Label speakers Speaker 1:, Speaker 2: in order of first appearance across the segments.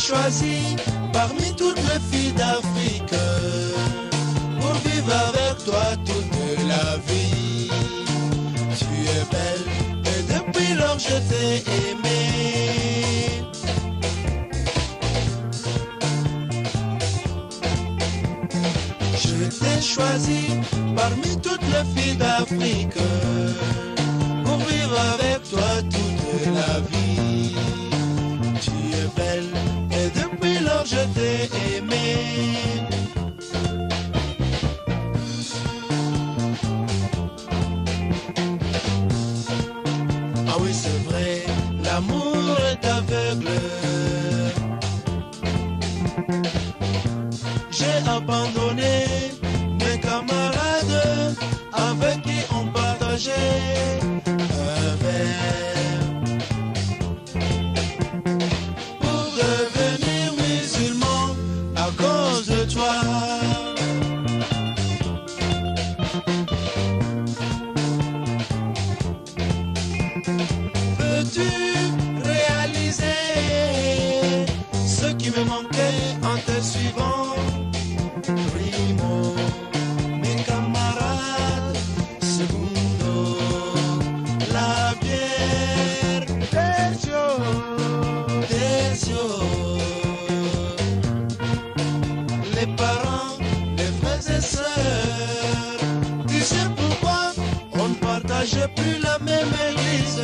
Speaker 1: Choisi parmi toutes les filles d'Afrique pour vivre avec toi toute la vie. Tu es belle et depuis lors je t'ai aimée. Je t'ai choisi parmi toutes les filles d'Afrique pour vivre avec toi toute la vie. Tu es belle et depuis lors je t'ai aimé. Ah oui c'est vrai, l'amour est aveugle. J'ai abandonné mes camarades avec qui on partageait un verre. Peux-tu réaliser ce qui me manquait en te suivant? Primo, mes camarades, segundo, la bière, tercio, les parents, les frères et sœurs. Tu sais pourquoi on ne partageait plus la même église?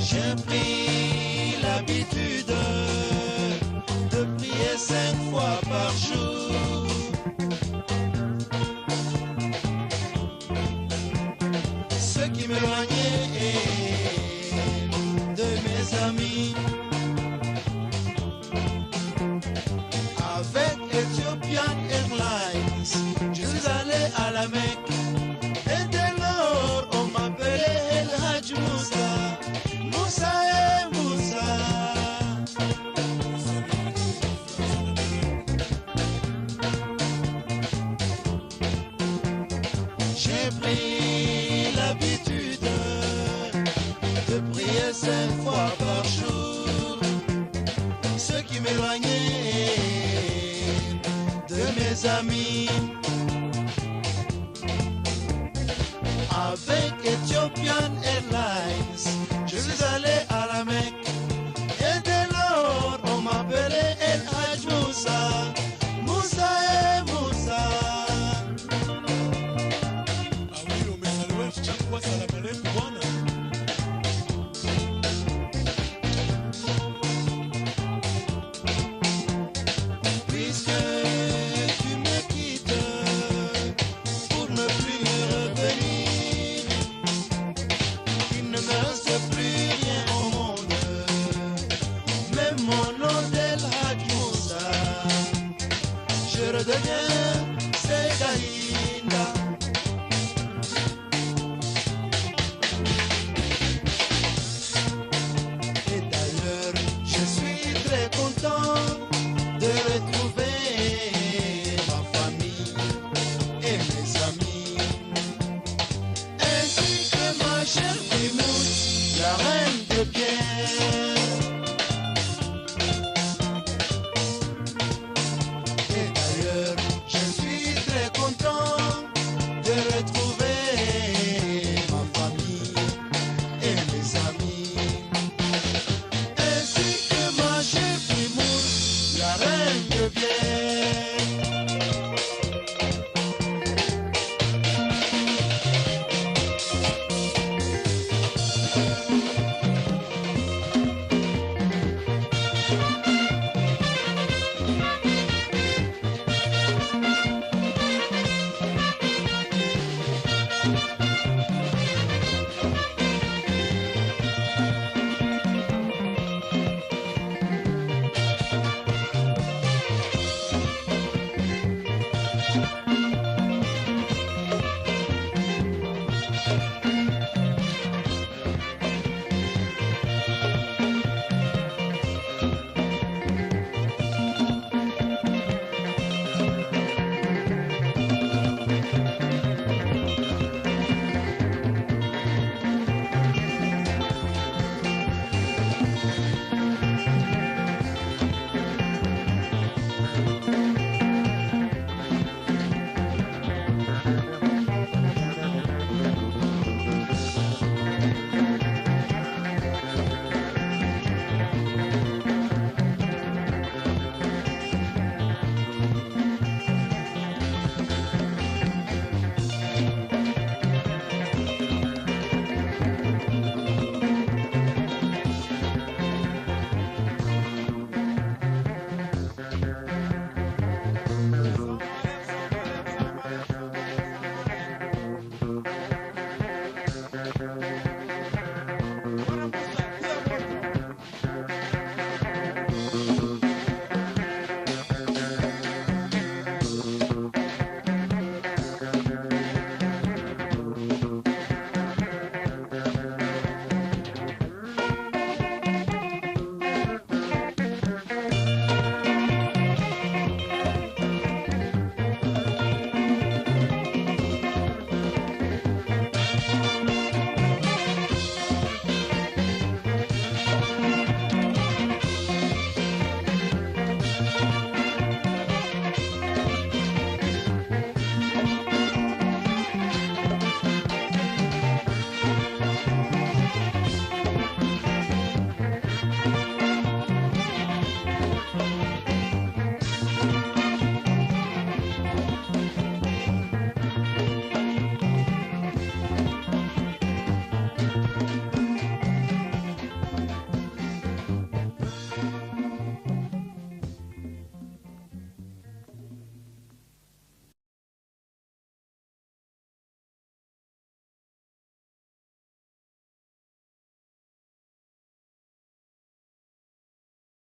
Speaker 1: J'ai pris l'habitude de prier 5 fois par jour. Ce qui m'éloignait de mes amis. Avec Ethiopian Airlines, je suis allé à la Mecque. Et dès lors, on m'appelait El Hajj Moussa. Moussa et Moussa. J'ai pris l'habitude de prier 5 fois par jour. Ce qui m'éloignait de mes amis. Avec Ethiopian Airlines, je suis allé à la Mecque. Et dès lors, on m'appelait El Hajj Moussa. Moussa et Moussa. Ah oui, on met ça loin, chaque fois ça l'appelait Bwana. Puisque tu me quittes, deviens Segaïna. Et d'ailleurs, je suis très content de retrouver